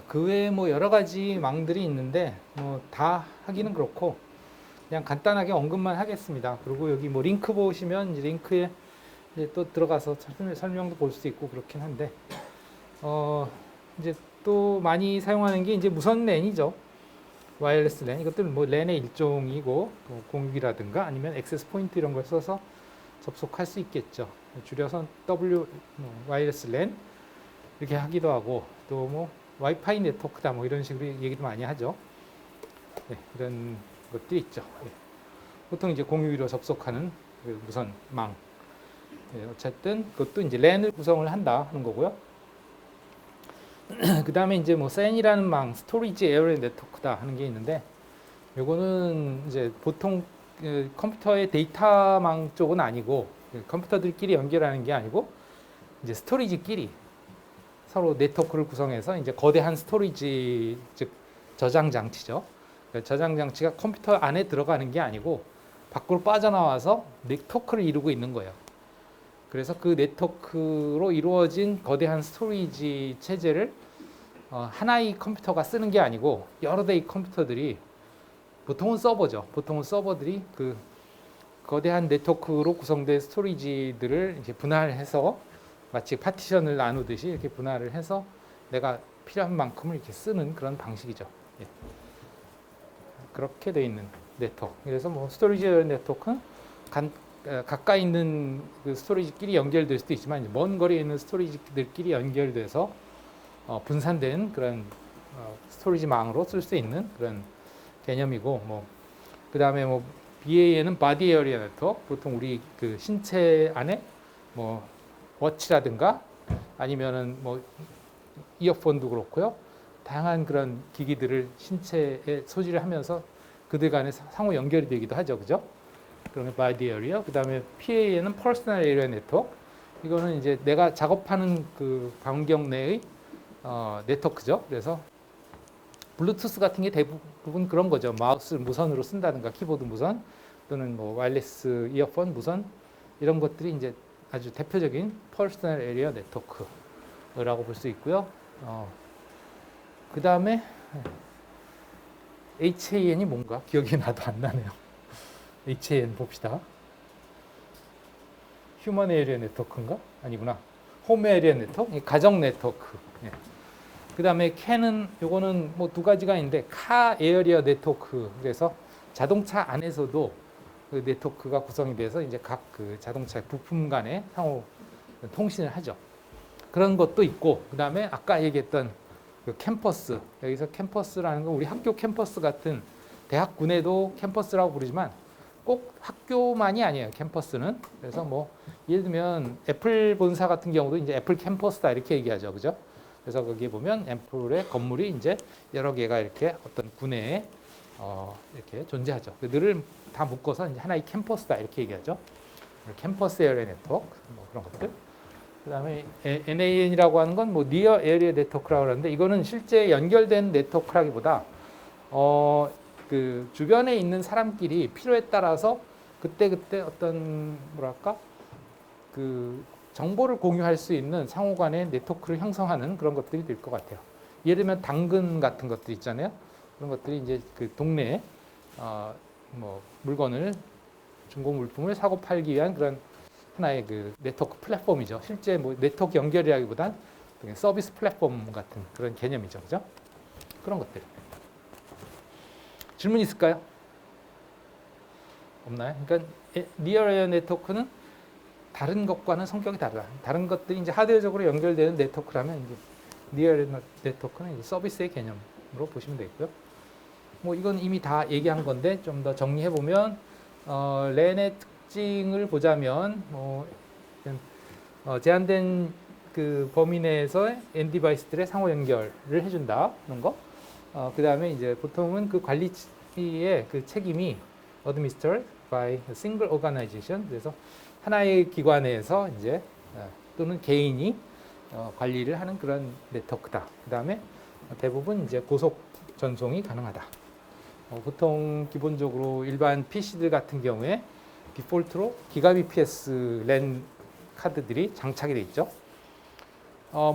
그 외에 뭐 여러 가지 망들이 있는데 뭐 다 하기는 그렇고 그냥 간단하게 언급만 하겠습니다. 그리고 여기 뭐 링크 보시면 이제 링크에 이제 또 들어가서 설명도 볼 수 있고 그렇긴 한데 이제 또 많이 사용하는 게 이제 무선 랜이죠. 와이어리스 랜. 이것들은 뭐 랜의 일종이고 또 공유기라든가 아니면 액세스 포인트 이런 걸 써서 접속할 수 있겠죠. 줄여서 와이어리스 랜 이렇게 하기도 하고 또 뭐 와이파이 네트워크다 뭐 이런 식으로 얘기도 많이 하죠. 네, 이런 것들이 있죠. 네. 보통 이제 공유기로 접속하는 그 무선망. 네, 어쨌든 그것도 이제 랜을 구성을 한다 하는 거고요. 그 다음에 이제 뭐 SAN이라는 망, 스토리지 에어리 네트워크다 하는 게 있는데, 요거는 이제 보통 그 컴퓨터의 데이터망 쪽은 아니고, 컴퓨터들끼리 연결하는 게 아니고, 이제 스토리지끼리 서로 네트워크를 구성해서 이제 거대한 스토리지, 즉 저장 장치죠. 그러니까 저장 장치가 컴퓨터 안에 들어가는 게 아니고 밖으로 빠져나와서 네트워크를 이루고 있는 거예요. 그래서 그 네트워크로 이루어진 거대한 스토리지 체제를 하나의 컴퓨터가 쓰는 게 아니고 여러 대의 컴퓨터들이 보통은 서버죠. 보통은 서버들이 그 거대한 네트워크로 구성된 스토리지들을 이제 분할해서 마치 파티션을 나누듯이 이렇게 분할을 해서 내가 필요한 만큼을 이렇게 쓰는 그런 방식이죠. 예. 그렇게 돼 있는 네트워크. 그래서 뭐 스토리지 네트워크는 가까이 있는 그 스토리지끼리 연결될 수도 있지만 먼 거리에 있는 스토리지들끼리 연결돼서 분산된 그런 스토리지망으로 쓸 수 있는 그런 개념이고 뭐 그다음에 뭐 BAN은 Body Area Network 보통 우리 그 신체 안에 뭐 워치라든가 아니면은 뭐 이어폰도 그렇고요. 다양한 그런 기기들을 신체에 소지를 하면서 그들 간에 상호 연결이 되기도 하죠. 그죠? 그러면 body area. 그다음에 PAN은 personal area network. 이거는 이제 내가 작업하는 그 반경 내의 네트워크죠. 그래서 블루투스 같은 게 대부분 그런 거죠. 마우스 무선으로 쓴다든가 키보드 무선 또는 뭐 와이어리스 이어폰 무선 이런 것들이 이제 아주 대표적인 퍼스널 에리어 네트워크라고 볼 수 있고요. 그 다음에 HAN이 뭔가 기억이 나도 안 나네요. HAN 봅시다. 휴먼 에리어 네트워크인가? 아니구나. 홈 에리어 네트워크, 가정 네트워크. 예. 그 다음에 CAN은 요거는 뭐 두 가지가 있는데 카 에어리어 네트워크. 그래서 자동차 안에서도 그 네트워크가 구성이 돼서 이제 각 그 자동차 부품 간에 상호 통신을 하죠. 그런 것도 있고 그 다음에 아까 얘기했던 그 캠퍼스, 여기서 캠퍼스라는 건 우리 학교 캠퍼스 같은 대학군에도 캠퍼스라고 부르지만 꼭 학교만이 아니에요. 캠퍼스는. 그래서 뭐 예를 들면 애플 본사 같은 경우도 이제 애플 캠퍼스다 이렇게 얘기하죠. 그죠? 그래서 거기에 보면 애플의 건물이 이제 여러 개가 이렇게 어떤 군에 이렇게 존재하죠. 그들을 다 묶어서 이제 하나의 캠퍼스다 이렇게 얘기하죠. 캠퍼스 에어리어 네트워크 뭐 그런 것들. 그다음에 NAN이라고 하는 건 뭐 니어 에리어 네트워크라고 하는데 이거는 실제 연결된 네트워크라기보다 그 주변에 있는 사람끼리 필요에 따라서 그때그때 어떤 뭐랄까 그 정보를 공유할 수 있는 상호간의 네트워크를 형성하는 그런 것들이 될 것 같아요. 예를 들면 당근 같은 것들 있잖아요. 그런 것들이 이제 그 동네에 뭐 물건을 중고 물품을 사고 팔기 위한 그런 하나의 그 네트워크 플랫폼이죠. 실제 뭐 네트워크 연결이라기보단 서비스 플랫폼 같은 그런 개념이죠. 그죠? 그런 것들. 질문 있을까요? 없나요? 그러니까 리얼 에어 네트워크는 다른 것과는 성격이 다르다. 다른 것들이 이제 하드웨어적으로 연결되는 네트워크라면 이제 리얼 에어 네트워크는 이제 서비스의 개념으로 보시면 되고요. 뭐 이건 이미 다 얘기한 건데 좀 더 정리해 보면 랜의 특징을 보자면 뭐 제한된 그 범위 내에서 end 디바이스들의 상호 연결을 해준다는 거. 그 다음에 이제 보통은 그 관리의 그 책임이 administered by a single organization. 그래서 하나의 기관에서 이제 또는 개인이 관리를 하는 그런 네트워크다. 그 다음에 대부분 이제 고속 전송이 가능하다. 보통 기본적으로 일반 PC들 같은 경우에 디폴트로 기가BPS 랜 카드들이 장착이 되어 있죠.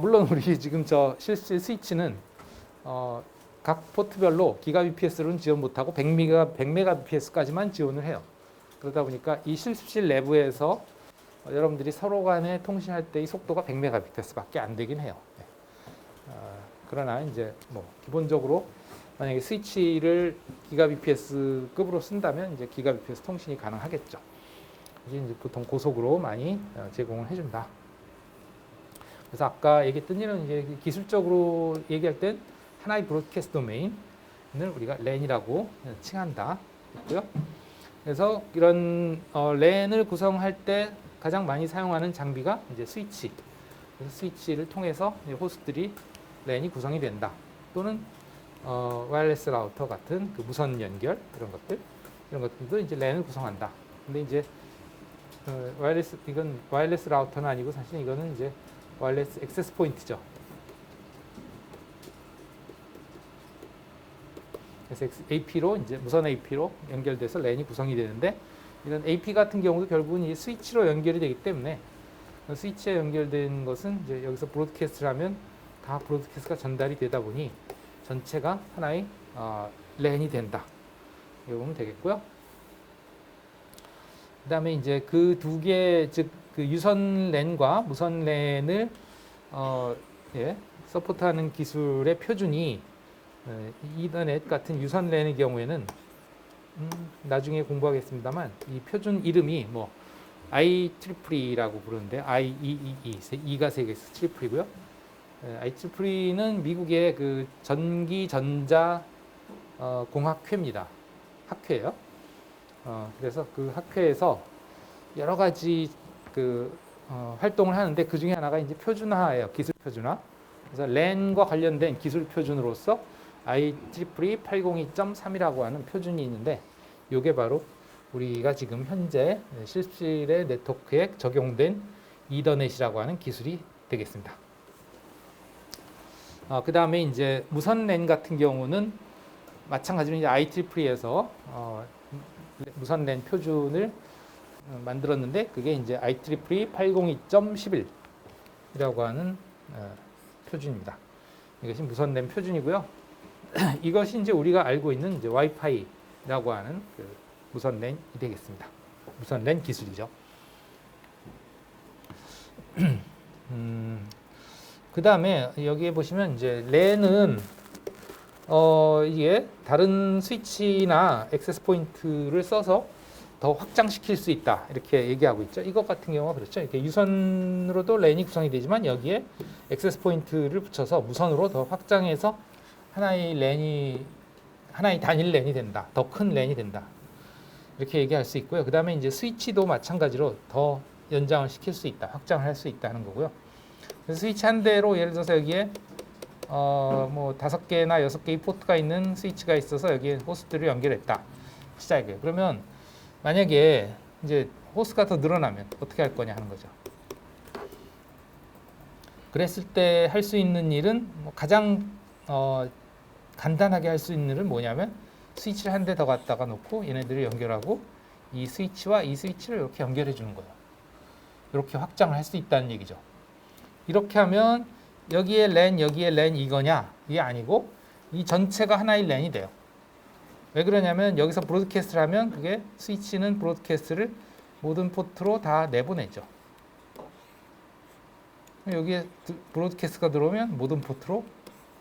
물론 우리 지금 저 실제 스위치는 각 포트별로 기가bps로는 지원 못하고 100mbps까지만 지원을 해요. 그러다 보니까 이 실습실 내부에서 여러분들이 서로 간에 통신할 때 이 속도가 100mbps밖에 안 되긴 해요. 네. 그러나 이제 뭐 기본적으로 만약에 스위치를 기가bps급으로 쓴다면 이제 기가bps 통신이 가능하겠죠. 이게 이제 보통 고속으로 많이 제공을 해준다. 그래서 아까 얘기했던 일은 이제 기술적으로 얘기할 땐 하나의 브로드캐스트 도메인을 우리가 랜이라고 칭한다. 했고요. 그래서 이런 랜을 구성할 때 가장 많이 사용하는 장비가 이제 스위치. 그래서 스위치를 통해서 호스트들이 랜이 구성이 된다. 또는 와이어리스 라우터 같은 그 무선 연결 이런 것들도 이제 랜을 구성한다. 근데 이제 이건 와이어리스 라우터는 아니고 사실 이거는 이제 와이어리스 액세스 포인트죠. 그래서 AP로 이제 무선 AP로 연결돼서 랜이 구성이 되는데 이런 AP 같은 경우도 결국은 이 스위치로 연결이 되기 때문에 스위치에 연결된 것은 이제 여기서 브로드캐스트를 하면 다 브로드캐스트가 전달이 되다 보니 전체가 하나의 랜이 된다. 이거 보면 되겠고요. 그다음에 이제 그 두 개, 즉 그 유선 랜과 무선 랜을 서포트하는 기술의 표준이 이더넷 같은 유선 랜의 경우에는 나중에 공부하겠습니다만 이 표준 이름이 뭐 IEEE라고 부르는데 IEEE 2가 3개에서 트리플이고요. IEEE는 미국의 그 전기 전자 공학회입니다. 학회예요. 그래서 그 학회에서 여러 가지 그 활동을 하는데 그 중에 하나가 이제 표준화예요. 기술 표준화. 그래서 랜과 관련된 기술 표준으로서 IEEE 802.3이라고 하는 표준이 있는데 이게 바로 우리가 지금 현재 실습실의 네트워크에 적용된 이더넷이라고 하는 기술이 되겠습니다. 그 다음에 이제 무선 랜 같은 경우는 마찬가지로 이제 IEE에서 무선 랜 표준을 만들었는데 그게 이제 IEEE 802.11이라고 하는 표준입니다. 이것이 무선 랜 표준이고요. 이것이 이제 우리가 알고 있는 이제 와이파이라고 하는 그 무선 랜이 되겠습니다. 무선 랜 기술이죠. 그 다음에 여기에 보시면 이제 랜은 이게 다른 스위치나 액세스 포인트를 써서 더 확장시킬 수 있다 이렇게 얘기하고 있죠. 이것 같은 경우가 그렇죠. 이렇게 유선으로도 랜이 구성이 되지만 여기에 액세스 포인트를 붙여서 무선으로 더 확장해서 하나의 단일 랜이 된다. 더 큰 랜이 된다. 이렇게 얘기할 수 있고요. 그 다음에 이제 스위치도 마찬가지로 더 연장을 시킬 수 있다. 확장을 할 수 있다는 거고요. 그래서 스위치 한 대로 예를 들어서 여기에 뭐 5개나 6개의 포트가 있는 스위치가 있어서 여기에 호스트를 연결했다. 시작이에요. 그러면 만약에 이제 호스트가 더 늘어나면 어떻게 할 거냐 하는 거죠. 그랬을 때 할 수 있는 일은 뭐 가장 간단하게 할 수 있는 일은 뭐냐면 스위치를 한 대 더 갖다가 놓고 얘네들을 연결하고 이 스위치와 이 스위치를 이렇게 연결해 주는 거예요. 이렇게 확장을 할 수 있다는 얘기죠. 이렇게 하면 여기에 랜, 여기에 랜 이거냐? 이게 아니고 이 전체가 하나의 랜이 돼요. 왜 그러냐면 여기서 브로드캐스트를 하면 그게 스위치는 브로드캐스트를 모든 포트로 다 내보내죠. 여기에 브로드캐스트가 들어오면 모든 포트로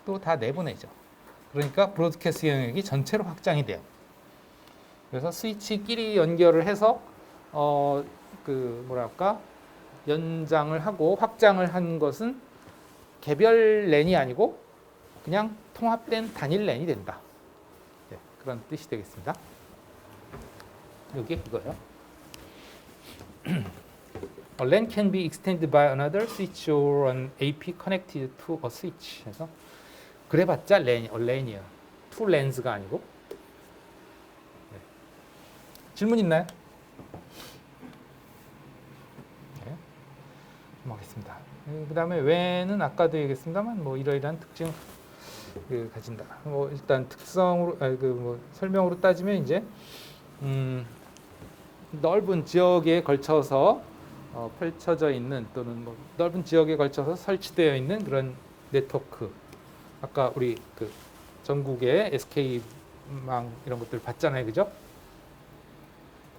또 다 내보내죠. 그러니까 브로드캐스트 영역이 전체로 확장이 돼요. 그래서 스위치끼리 연결을 해서 연장을 하고 확장을 한 것은 개별 랜이 아니고 그냥 통합된 단일 랜이 된다. 네, 그런 뜻이 되겠습니다. 여기 그거예요. A LAN can be extended by another switch or an AP connected to a switch. 그래서 그래봤자 랜이에요. two lans가 아니고. 네. 질문 있나요? 네. 하겠습니다. 그 다음에 왜는 아까도 얘기했습니다만 뭐 이러이러한 특징 가진다. 뭐 일단 특성으로 설명으로 따지면 이제 넓은 지역에 걸쳐서 펼쳐져 있는 또는 뭐 넓은 지역에 걸쳐서 설치되어 있는 그런 네트워크 아까 우리 그 전국의 SK망 이런 것들 봤잖아요, 그죠?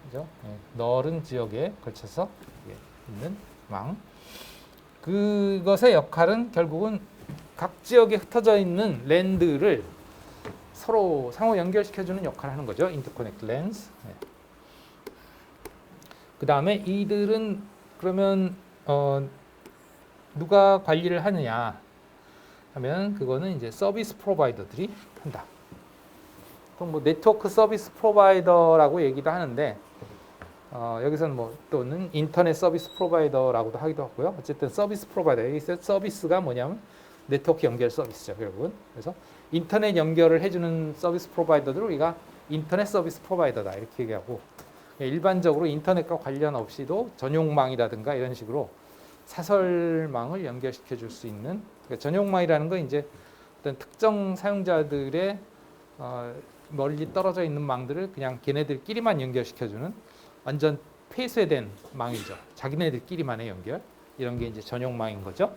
그죠? 네, 넓은 지역에 걸쳐서 있는 망. 그것의 역할은 결국은 각 지역에 흩어져 있는 랜들을 서로 상호 연결시켜주는 역할을 하는 거죠. 인터커넥트 랜스. 네. 그 다음에 이들은 그러면 누가 관리를 하느냐 하면 그거는 이제 서비스 프로바이더들이 한다. 또 뭐 네트워크 서비스 프로바이더라고 얘기도 하는데 여기서는 뭐 또는 인터넷 서비스 프로바이더라고도 하기도 하고요. 어쨌든 서비스 프로바이더. 여기서 서비스가 뭐냐면 네트워크 연결 서비스죠, 결국은. 그래서 인터넷 연결을 해주는 서비스 프로바이더들을 우리가 인터넷 서비스 프로바이더다 이렇게 얘기하고, 일반적으로 인터넷과 관련 없이도 전용망이라든가 이런 식으로 사설망을 연결시켜 줄 수 있는, 그러니까 전용망이라는 건 이제 어떤 특정 사용자들의 멀리 떨어져 있는 망들을 그냥 걔네들끼리만 연결시켜주는 완전 폐쇄된 망이죠. 자기네들끼리만의 연결. 이런 게 이제 전용망인 거죠.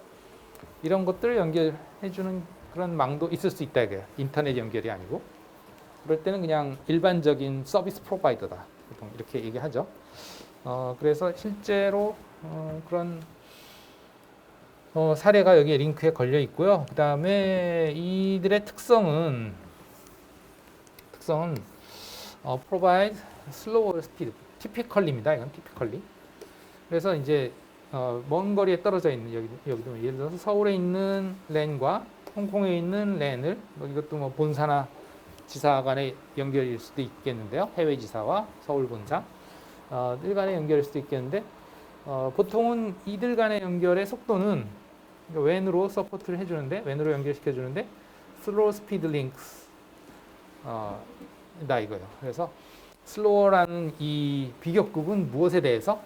이런 것들을 연결해주는 그런 망도 있을 수 있다 이거예요. 인터넷 연결이 아니고. 그럴 때는 그냥 일반적인 서비스 프로바이더다. 보통 이렇게 얘기하죠. 그래서 실제로 그런 사례가 여기 링크에 걸려 있고요. 그 다음에 이들의 특성은 provide slower speed, typically입니다. 이건 typically. 그래서 이제 먼 거리에 떨어져 있는 여기도 예를 들어서 서울에 있는 랜과 홍콩에 있는 랜을 이것도 뭐 본사나 지사 간의 연결일 수도 있겠는데요. 해외 지사와 서울 본사 들 간의 연결일 수도 있겠는데 보통은 이들 간의 연결의 속도는 웬으로 서포트를 해주는데 웬으로 연결시켜 주는데 슬로우 스피드 링크스 다 이거예요. 그래서 슬로어라는 이 비격국은 무엇에 대해서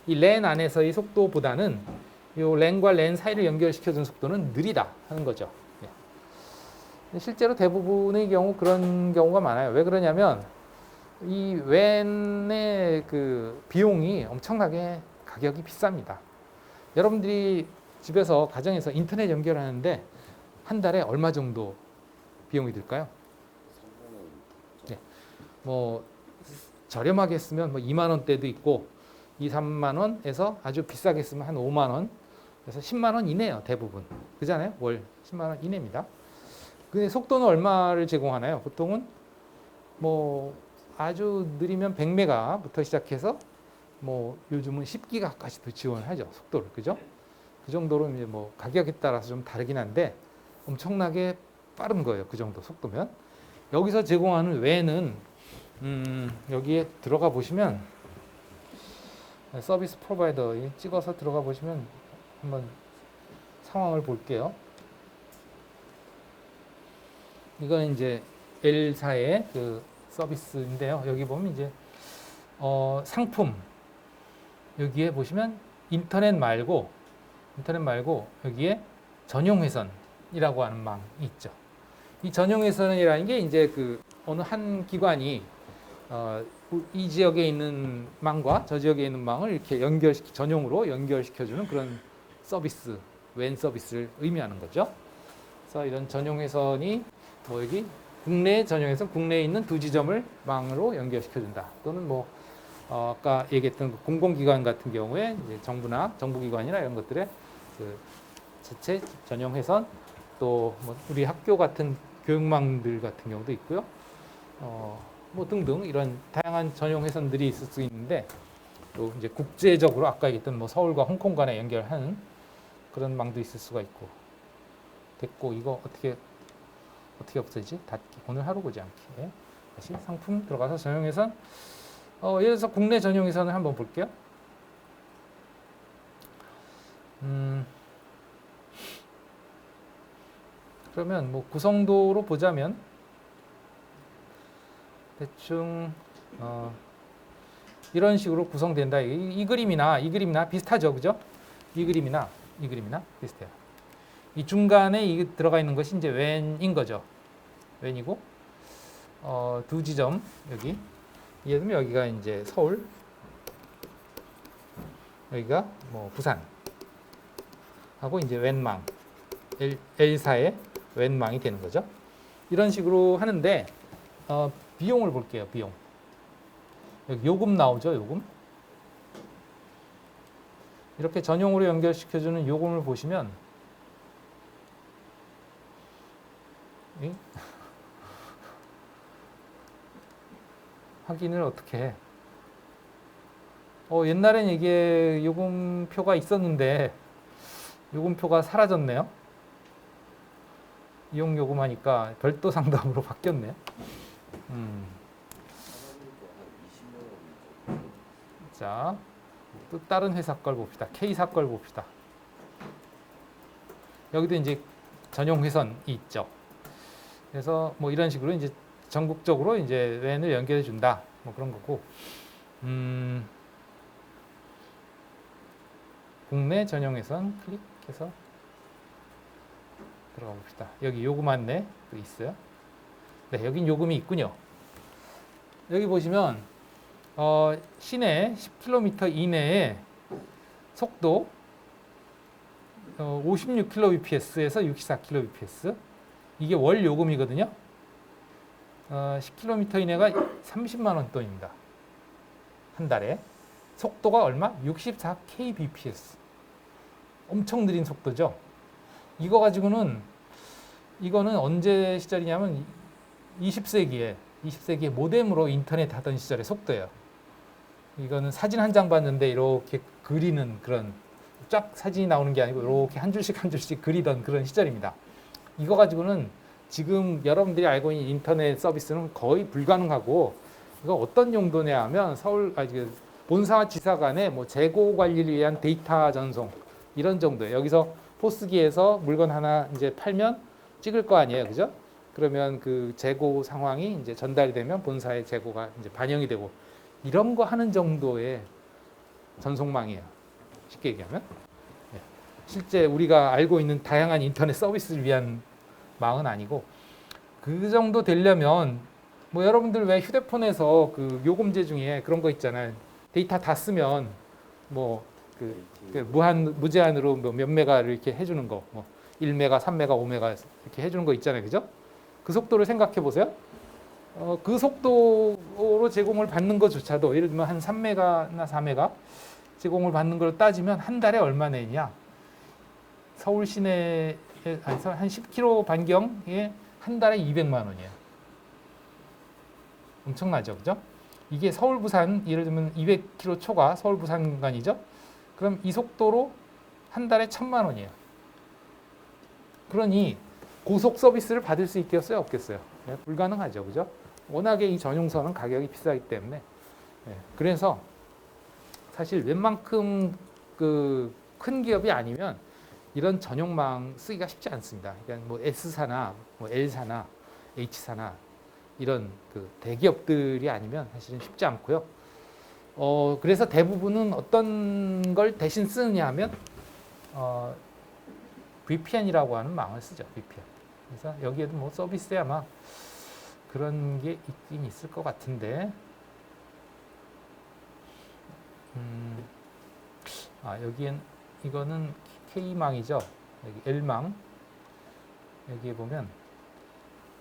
이 랜 안에서의 속도보다는 이 랜과 랜 사이를 연결시켜 주는 속도는 느리다 하는 거죠. 실제로 대부분의 경우 그런 경우가 많아요. 왜 그러냐면 이 웬의 그 비용이 엄청나게 가격이 비쌉니다. 여러분들이 집에서 가정에서 인터넷 연결하는데 한 달에 얼마 정도 비용이 들까요? 네. 뭐 저렴하게 쓰면 뭐 2만 원대도 있고 2, 3만 원에서 아주 비싸게 쓰면 한 5만 원, 그래서 10만 원 이내요 대부분. 그잖아요. 월 10만 원 이내입니다. 근데 속도는 얼마를 제공하나요? 보통은 뭐 아주 느리면 100메가부터 시작해서 뭐 요즘은 10기가까지도 지원하죠. 속도를. 그죠? 그 정도로 이제 뭐 가격에 따라서 좀 다르긴 한데 엄청나게 빠른 거예요. 그 정도 속도면. 여기서 제공하는 외에는 여기에 들어가 보시면 서비스 프로바이더에 찍어서 들어가 보시면 한번 상황을 볼게요. 이건 이제 L사의 그 서비스인데요. 여기 보면 이제 상품 여기에 보시면 인터넷 말고 여기에 전용 회선이라고 하는 망이 있죠. 이 전용 회선이라는 게 이제 그 어느 한 기관이 이 지역에 있는 망과 저 지역에 있는 망을 이렇게 전용으로 연결시켜주는 그런 서비스, 웬 서비스를 의미하는 거죠. 그래서 이런 전용 회선이 뭐 여기 국내 전용 회선, 국내에 있는 두 지점을 망으로 연결시켜준다. 또는 뭐 아까 얘기했던 그 공공기관 같은 경우에 이제 정부나 정부기관이나 이런 것들의 그 자체 전용 회선, 또 뭐 우리 학교 같은 교육망들 같은 경우도 있고요. 뭐 등등 이런 다양한 전용 회선들이 있을 수 있는데, 또 이제 국제적으로 아까 얘기했던 뭐 서울과 홍콩 간에 연결하는 그런 망도 있을 수가 있고. 됐고, 이거 어떻게 없어지지? 닫기. 오늘 하루 보지 않기. 다시 상품 들어가서 전용 회선. 예를 들어서 국내 전용 회선을 한번 볼게요. 그러면 뭐 구성도로 보자면 대충 이런 식으로 구성된다. 이 그림이나 비슷하죠, 그죠? 이 그림이나 비슷해요. 이 중간에 들어가 있는 것이 이제 웬인 거죠. 웬이고 두 지점 여기. 예를 들면 여기가 이제 서울, 여기가 뭐 부산 하고 이제 웬망 L사의 웬망이 되는 거죠. 이런 식으로 하는데 비용을 볼게요. 비용. 여기 요금 나오죠. 요금. 이렇게 전용으로 연결시켜주는 요금을 보시면 확인을 어떻게 해? 옛날엔 이게 요금표가 있었는데 요금표가 사라졌네요. 이용 요금하니까 별도 상담으로 바뀌었네요. 자, 또 다른 회사 걸 봅시다. K사 걸 봅시다. 여기도 이제 전용 회선이 있죠. 그래서 뭐 이런 식으로 이제 전국적으로 이제 웬을 연결해 준다. 뭐 그런 거고. 국내 전용 회선 클릭해서 들어가 봅시다. 여기 요금 안내도 있어요. 네, 여긴 요금이 있군요. 여기 보시면 시내 10km 이내에 속도 56kbps에서 64kbps 이게 월 요금이거든요. 10km 이내가 30만 원 돈입니다. 한 달에. 속도가 얼마? 64kbps. 엄청 느린 속도죠. 이거 가지고는 이거는 언제 시절이냐면 20세기에 모뎀으로 인터넷 하던 시절의 속도예요. 이거는 사진 한 장 봤는데 이렇게 그리는 그런 쫙 사진이 나오는 게 아니고 이렇게 한 줄씩 한 줄씩 그리던 그런 시절입니다. 이거 가지고는 지금 여러분들이 알고 있는 인터넷 서비스는 거의 불가능하고 이거 어떤 용도냐 하면 본사와 지사 간의 뭐 재고 관리를 위한 데이터 전송 이런 정도예요. 여기서 포스기에서 물건 하나 이제 팔면 찍을 거 아니에요. 그죠? 그러면 그 재고 상황이 이제 전달이 되면 본사의 재고가 이제 반영이 되고 이런 거 하는 정도의 전송망이에요. 쉽게 얘기하면. 실제 우리가 알고 있는 다양한 인터넷 서비스를 위한 망은 아니고 그 정도 되려면 뭐 여러분들 왜 휴대폰에서 그 요금제 중에 그런 거 있잖아요. 데이터 다 쓰면 뭐 무제한으로 뭐 몇 메가를 이렇게 해주는 거, 뭐 1메가, 3메가, 5메가 이렇게 해주는 거 있잖아요, 그죠? 그 속도를 생각해 보세요. 그 속도로 제공을 받는 것조차도 예를 들면 한 3메가나 4메가 제공을 받는 걸 따지면 한 달에 얼마 내냐? 서울 시내에 한 10km 반경에 한 달에 200만 원이에요. 엄청나죠, 그죠? 이게 서울 부산 예를 들면 200km 초과 서울 부산 구간이죠. 그럼 이 속도로 한 달에 1,000만 원이에요. 그러니 고속 서비스를 받을 수 있겠어요, 없겠어요? 네, 불가능하죠, 그죠? 워낙에 이 전용선은 가격이 비싸기 때문에. 네, 그래서 사실 웬만큼 그 큰 기업이 아니면 이런 전용망 쓰기가 쉽지 않습니다. 그러니까 뭐 S사나 뭐 L사나 H사나 이런 그 대기업들이 아니면 사실은 쉽지 않고요. 그래서 대부분은 어떤 걸 대신 쓰느냐 하면 VPN이라고 하는 망을 쓰죠. VPN. 그래서 여기에도 뭐 서비스에 아마 그런 게 있긴 있을 것 같은데 이거는 K망이죠. 여기 L망. 여기에 보면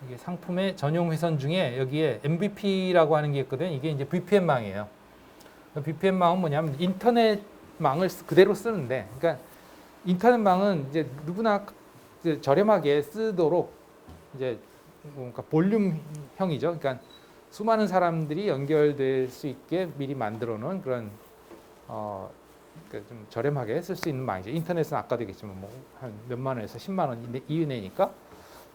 이게 상품의 전용 회선 중에 여기에 MVP라고 하는 게 있거든요. 이게 이제 VPN망이에요. VPN망은 뭐냐면 인터넷망을 그대로 쓰는데, 그러니까 인터넷망은 이제 누구나 저렴하게 쓰도록 이제 뭔가 볼륨형이죠. 그러니까 수많은 사람들이 연결될 수 있게 미리 만들어 놓은 그런 그러니까 좀 저렴하게 쓸 수 있는 망이죠. 인터넷은 아까도 얘기했지만 뭐 한 몇만 원에서 10만 원 이내니까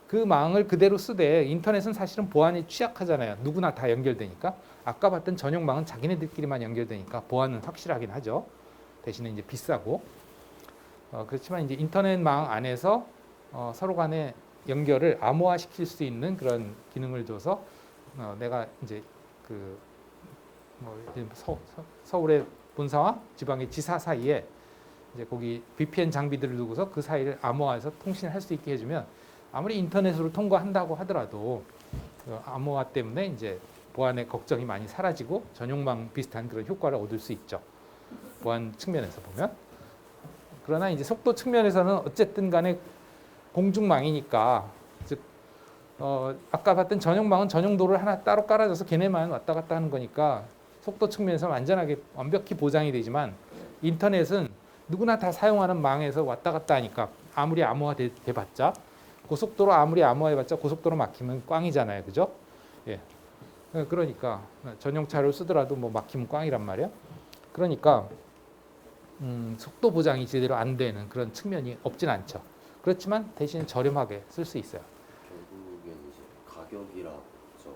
그 망을 그대로 쓰되 인터넷은 사실은 보안이 취약하잖아요. 누구나 다 연결되니까. 아까 봤던 전용망은 자기네들끼리만 연결되니까 보안은 확실하긴 하죠. 대신에 이제 비싸고. 그렇지만 이제 인터넷망 안에서 서로 간의 연결을 암호화시킬 수 있는 그런 기능을 줘서 내가 이제 서울의 본사와 지방의 지사 사이에 이제 거기 VPN 장비들을 두고서 그 사이를 암호화해서 통신을 할 수 있게 해주면 아무리 인터넷으로 통과한다고 하더라도 암호화 때문에 이제 보안의 걱정이 많이 사라지고 전용망 비슷한 그런 효과를 얻을 수 있죠. 보안 측면에서 보면. 그러나 이제 속도 측면에서는 어쨌든 간에 공중망이니까 아까 봤던 전용망은 전용도를 하나 따로 깔아줘서 걔네만 왔다 갔다 하는 거니까 속도 측면에서 완전하게 완벽히 보장이 되지만 인터넷은 누구나 다 사용하는 망에서 왔다 갔다 하니까 아무리 암호화 돼봤자 고속도로 아무리 암호화해봤자 고속도로 막히면 꽝이잖아요, 그죠? 예. 그러니까 전용차를 쓰더라도 뭐 막히면 꽝이란 말이야. 그러니까 속도 보장이 제대로 안 되는 그런 측면이 없진 않죠. 그렇지만 대신 저렴하게 쓸 수 있어요. 결국엔 이제 가격이라 저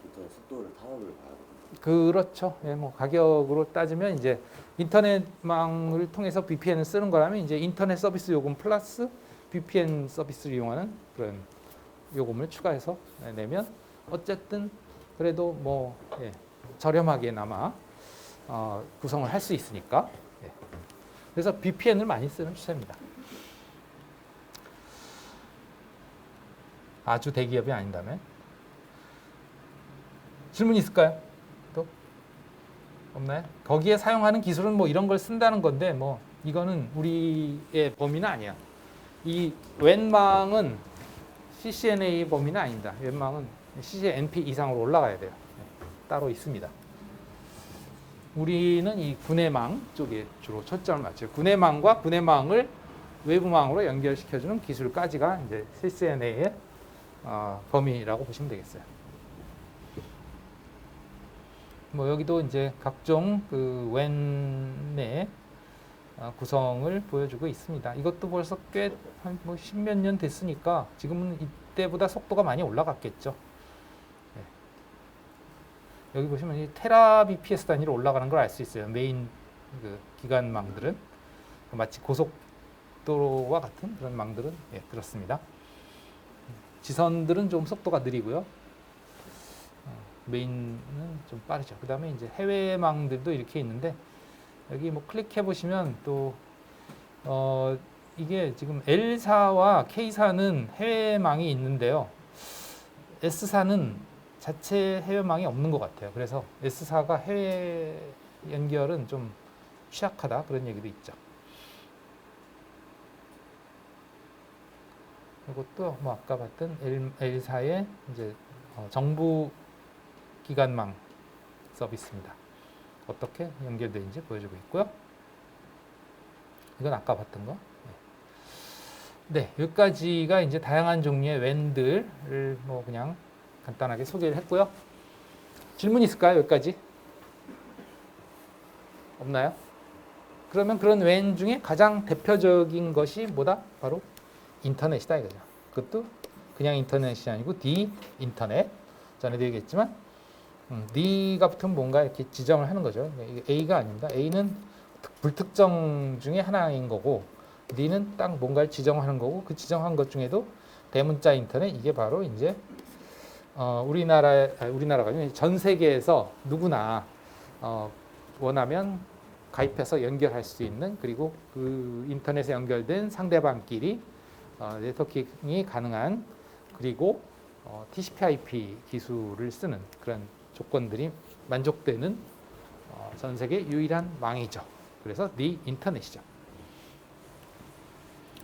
인터넷 속도를 타협을 봐야 되거든요. 그렇죠. 예, 뭐 가격으로 따지면 이제 인터넷망을 통해서 VPN을 쓰는 거라면 이제 인터넷 서비스 요금 플러스 VPN 서비스를 이용하는 그런 요금을 추가해서 내면 어쨌든 그래도 뭐 예, 저렴하게나마 구성을 할 수 있으니까. 예. 그래서 VPN을 많이 쓰는 추세입니다. 아주 대기업이 아닌다면. 질문 있을까요? 또 없나요? 거기에 사용하는 기술은 뭐 이런 걸 쓴다는 건데 뭐 이거는 우리의 범위는 아니야. 이 웬망은 CCNA 범위는 아닙니다. 웬망은 CCNP 이상으로 올라가야 돼요. 따로 있습니다. 우리는 이 분해망 쪽에 주로 초점을 맞춰요. 분해망과 분해망을 외부망으로 연결시켜주는 기술까지가 이제 CCNA의 범위라고 보시면 되겠어요. 뭐 여기도 이제 각종 그 웬의 구성을 보여주고 있습니다. 이것도 벌써 꽤 한 뭐 십몇 년 됐으니까 지금은 이때보다 속도가 많이 올라갔겠죠. 네. 여기 보시면 이 테라bps 단위로 올라가는 걸 알 수 있어요. 메인 그 기관망들은 마치 고속도로와 같은 그런 망들은 예, 그렇습니다. 지선들은 좀 속도가 느리고요. 메인은 좀 빠르죠. 그 다음에 이제 해외망들도 이렇게 있는데 여기 뭐 클릭해 보시면 또 이게 지금 L사와 K사는 해외망이 있는데요. S사는 자체 해외망이 없는 것 같아요. 그래서 S사가 해외 연결은 좀 취약하다 그런 얘기도 있죠. 이것도 뭐 아까 봤던 L사의 이제 정부 기관망 서비스입니다. 어떻게 연결되는지 보여주고 있고요. 이건 아까 봤던 거. 네, 여기까지가 이제 다양한 종류의 웬들을 뭐 그냥 간단하게 소개를 했고요. 질문 있을까요? 여기까지? 없나요? 그러면 그런 웬 중에 가장 대표적인 것이 뭐다? 바로 인터넷이다 이거죠. 그것도 그냥 인터넷이 아니고 디 인터넷. 전에도 얘기했지만 D가 붙으면 뭔가 이렇게 지정을 하는 거죠. 이게 A가 아닙니다. A는 불특정 중에 하나인 거고 D는 딱 뭔가를 지정하는 거고 그 지정한 것 중에도 대문자 인터넷 이게 바로 이제 우리나라가 아니라 전 세계에서 누구나 원하면 가입해서 연결할 수 있는 그리고 그 인터넷에 연결된 상대방끼리 네트워킹이 가능한 그리고 TCP/IP 기술을 쓰는 그런 조건들이 만족되는 전 세계 유일한 망이죠. 그래서 네 인터넷이죠.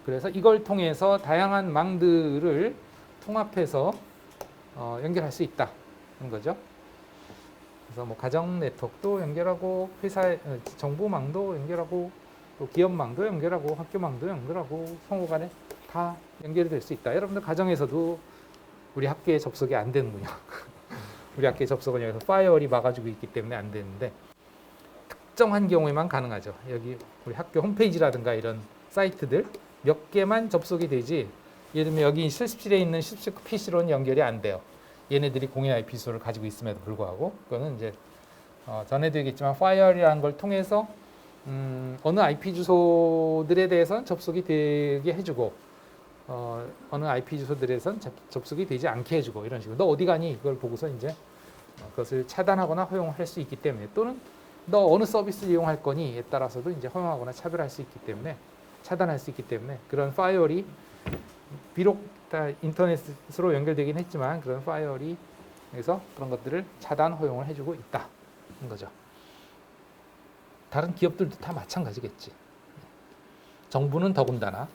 그래서 이걸 통해서 다양한 망들을 통합해서 연결할 수 있다는 거죠. 그래서 뭐 가정 네트워크도 연결하고 회사 정보망도 연결하고 또 기업망도 연결하고 학교망도 연결하고 상호 간에 다 연결이 될 수 있다. 여러분들 가정에서도 우리 학교에 접속이 안 되는군요. 우리 학교에 접속은 여기서 파이어월이 막아주고 있기 때문에 안 되는데 특정한 경우에만 가능하죠. 여기 우리 학교 홈페이지라든가 이런 사이트들 몇 개만 접속이 되지 예를 들면 여기 실습실에 있는 실습실 PC로는 연결이 안 돼요. 얘네들이 공용 IP 주소를 가지고 있음에도 불구하고 그거는 이제 전에도 얘기했지만 파이어월이라는 걸 통해서 어느 IP 주소들에 대해서는 접속이 되게 해주고 어느 IP 주소들에선 접속이 되지 않게 해주고 이런 식으로 너 어디 가니 이걸 보고서 이제 그것을 차단하거나 허용할 수 있기 때문에 또는 너 어느 서비스를 이용할 거니에 따라서도 이제 허용하거나 차별할 수 있기 때문에 차단할 수 있기 때문에 그런 파이어월이 비록 다 인터넷으로 연결되긴 했지만 그런 파이어월이 그래서 그런 것들을 차단 허용을 해주고 있다는 거죠. 다른 기업들도 다 마찬가지겠지. 정부는 더군다나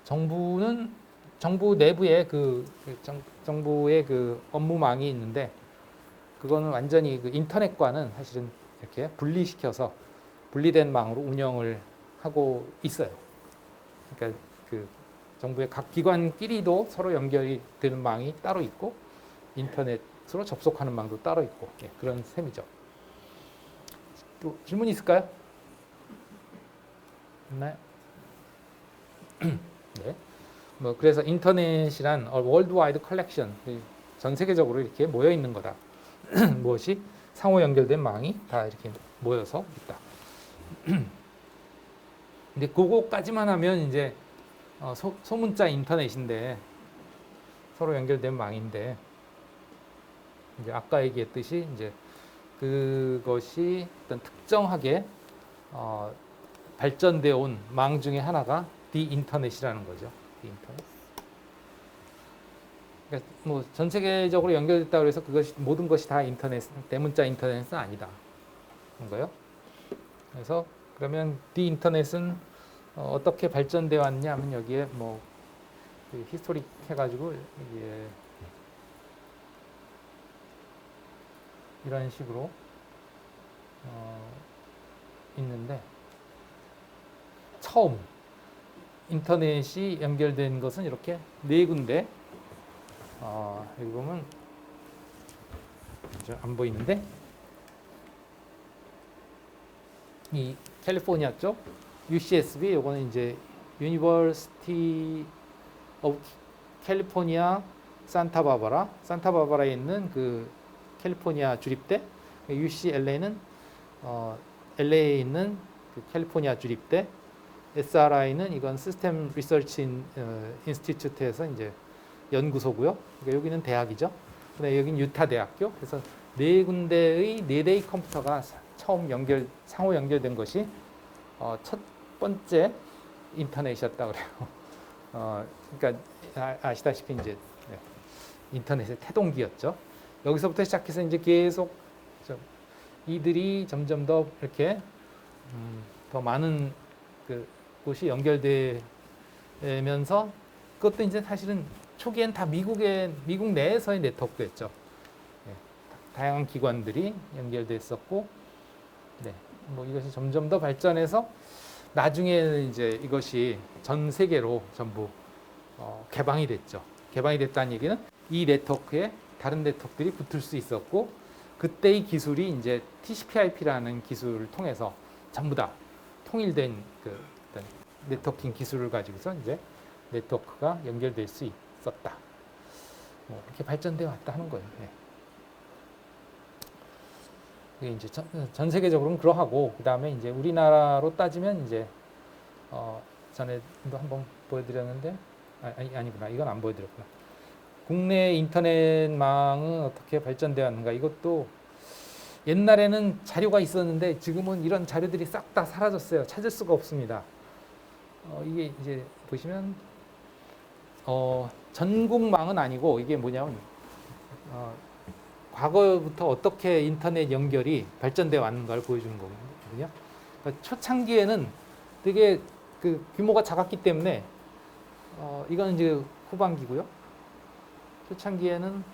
정부는 정부 내부에 정부의 그 업무망이 있는데 그거는 완전히 그 인터넷과는 사실은 이렇게 분리시켜서 분리된 망으로 운영을 하고 있어요. 그러니까 그 정부의 각 기관끼리도 서로 연결이 되는 망이 따로 있고 인터넷으로 접속하는 망도 따로 있고 예, 그런 셈이죠. 또 질문 있을까요? 없나요? 네. 뭐 그래서 인터넷이란 월드와이드 컬렉션 전 세계적으로 이렇게 모여 있는 거다. 무엇이 상호 연결된 망이 다 이렇게 모여서 있다. 근데 그거까지만 하면 이제 소문자 인터넷인데 서로 연결된 망인데 이제 아까 얘기했듯이 이제 그것이 어떤 특정하게 발전되어 온 망 중에 하나가 디인터넷이라는 거죠. 디인터넷. 그러니까 뭐 전 세계적으로 연결됐다고 해서 그것이 모든 것이 다 인터넷, 대문자 인터넷은 아니다. 그런 거예요. 그래서 그러면 디인터넷은 어떻게 발전되어 왔냐 하면 여기에 뭐 그 히스토릭 해가지고 이게 이런 식으로 있는데 처음 인터넷이 연결된 것은 이렇게 네 군데 여기 보면 안 보이는데 이 캘리포니아 쪽 UCSB 요거는 이제 University of California 산타바바라에 있는 그 캘리포니아 주립대 UCLA는 LA에 있는 그 캘리포니아 주립대 SRI는 이건 시스템 리서치 인스티튜트에서 이제 연구소고요. 그러니까 여기는 대학이죠. 근데 여기는 유타 대학교. 그래서 네 군데의 네 대의 컴퓨터가 처음 상호 연결된 것이 첫 번째 인터넷이었다 그래요. 그러니까 아시다시피 이제 인터넷의 태동기였죠. 여기서부터 시작해서 이제 계속 이들이 점점 더 이렇게 더 많은 그 곳이 연결되면서 그것도 이제 사실은 초기엔 다 미국 내에서의 네트워크였죠. 네, 다양한 기관들이 연결됐었고, 네, 뭐 이것이 점점 더 발전해서 나중에 이제 이것이 전 세계로 전부 개방이 됐죠. 개방이 됐다는 얘기는 이 네트워크에 다른 네트워크들이 붙을 수 있었고, 그때의 기술이 이제 TCP/IP라는 기술을 통해서 전부 다 통일된 그 어떤 네트워킹 기술을 가지고서 이제 네트워크가 연결될 수 있었다. 뭐 이렇게 발전되어 왔다 하는 거예요. 네. 이게 이제 전 세계적으로는 그러하고 그 다음에 이제 우리나라로 따지면 이제 전에도 한번 보여드렸는데 아니구나 이건 안 보여드렸구나. 국내 인터넷망은 어떻게 발전되었는가 이것도 옛날에는 자료가 있었는데 지금은 이런 자료들이 싹 다 사라졌어요. 찾을 수가 없습니다. 이게 이제 보시면 전국망은 아니고 이게 뭐냐면 과거부터 어떻게 인터넷 연결이 발전되어 왔는가를 보여주는 거거든요. 그러니까 초창기에는 되게 그 규모가 작았기 때문에 이건 이제 후반기고요. 초창기에는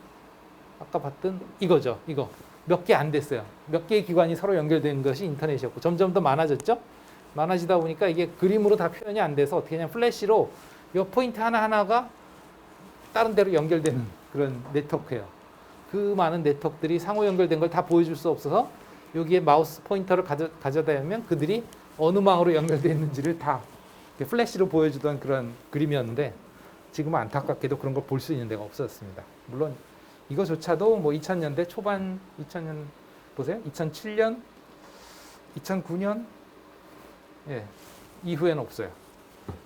아까 봤던 이거죠. 이거 몇 개 안 됐어요. 몇 개의 기관이 서로 연결된 것이 인터넷이었고 점점 더 많아졌죠. 많아지다 보니까 이게 그림으로 다 표현이 안 돼서 어떻게 그냥 플래시로 이 포인트 하나하나가 다른 데로 연결되는 그런 네트워크예요. 그 많은 네트워크들이 상호 연결된 걸 다 보여줄 수 없어서 여기에 마우스 포인터를 가져다 대면 그들이 어느 망으로 연결되어 있는지를 다 플래시로 보여주던 그런 그림이었는데 지금은 안타깝게도 그런 걸 볼 수 있는 데가 없었습니다. 물론 이거조차도 뭐 2000년대 초반 2000년 보세요. 2007년, 2009년 예, 이후에는 없어요.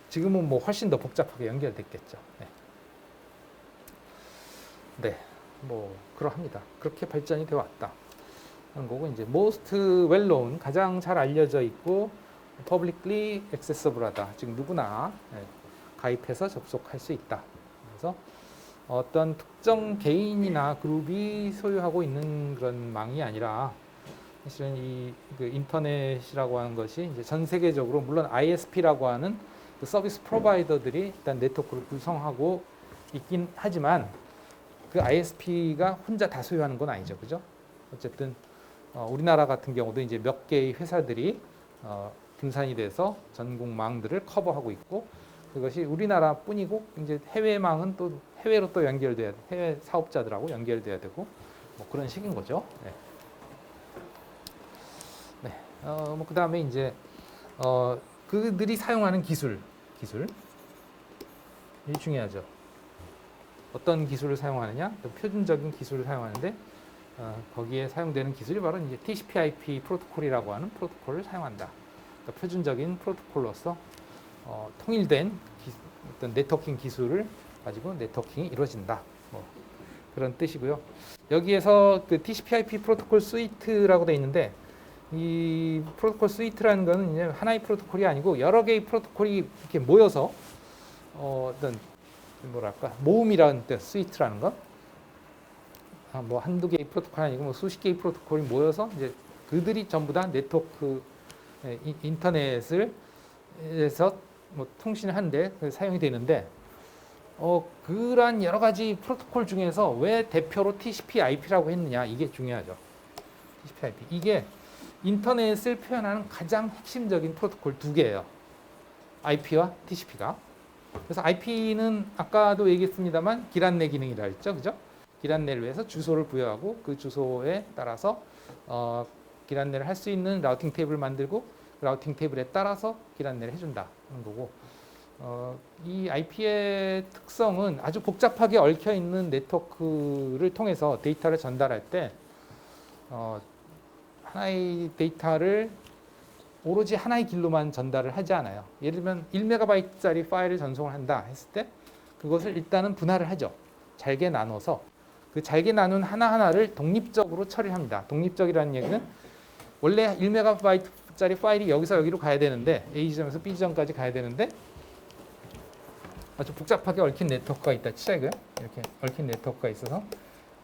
지금은 뭐 훨씬 더 복잡하게 연결됐겠죠. 네, 뭐 그러합니다. 그렇게 발전이 되어 왔다 하는 거고 이제 most well known 가장 잘 알려져 있고 publicly accessible하다. 지금 누구나 가입해서 접속할 수 있다. 그래서 어떤 특정 개인이나 그룹이 소유하고 있는 그런 망이 아니라 사실은 이 그 인터넷이라고 하는 것이 이제 전 세계적으로 물론 ISP라고 하는 그 서비스 프로바이더들이 일단 네트워크를 구성하고 있긴 하지만 그 ISP가 혼자 다 소유하는 건 아니죠, 그죠? 어쨌든 우리나라 같은 경우도 이제 몇 개의 회사들이 분산이 돼서 전국망들을 커버하고 있고 그것이 우리나라뿐이고 이제 해외망은 또 해외로 또 연결돼야 돼. 해외 사업자들하고 연결돼야 되고 뭐 그런 식인 거죠. 네. 네. 뭐 그다음에 이제 그들이 사용하는 기술이 중요하죠. 어떤 기술을 사용하느냐? 표준적인 기술을 사용하는데 거기에 사용되는 기술이 바로 이제 TCP/IP 프로토콜이라고 하는 프로토콜을 사용한다. 그러니까 표준적인 프로토콜로서 통일된 어떤 네트워킹 기술을 가지고 네트워킹이 이루어진다. 뭐 그런 뜻이고요. 여기에서 그 TCP/IP 프로토콜 스위트라고 돼 있는데 이 프로토콜 스위트라는 거는 이제 하나의 프로토콜이 아니고 여러 개의 프로토콜이 이렇게 모여서 어떤 뭐랄까 모음이라는 뜻 스위트라는 거. 뭐 한두 개의 프로토콜 아니고 뭐 수십 개의 프로토콜이 모여서 이제 그들이 전부 다 네트워크 인터넷을 에서 뭐 통신을 하는데 사용이 되는데 그러한 여러 가지 프로토콜 중에서 왜 대표로 TCP/IP라고 했느냐 이게 중요하죠. TCP/IP 이게 인터넷을 표현하는 가장 핵심적인 프로토콜 두 개예요. IP와 TCP가. 그래서 IP는 아까도 얘기했습니다만 길 안내 기능이라 했죠, 그죠? 길 안내를 위해서 주소를 부여하고 그 주소에 따라서 길 안내를 할 수 있는 라우팅 테이블을 만들고 라우팅 테이블에 따라서 길 안내를 해준다 하는 거고 이 IP의 특성은 아주 복잡하게 얽혀 있는 네트워크를 통해서 데이터를 전달할 때 하나의 데이터를 오로지 하나의 길로만 전달을 하지 않아요. 예를 들면 1MB짜리 파일을 전송을 한다 했을 때 그것을 일단은 분할을 하죠. 잘게 나눠서 그 잘게 나눈 하나하나를 독립적으로 처리합니다. 독립적이라는 얘기는 원래 1MB짜리 파일이 여기서 여기로 가야 되는데 A 지점에서 B 지점까지 가야 되는데 아주 복잡하게 얽힌 네트워크가 있다 치자 이거요. 이렇게 얽힌 네트워크가 있어서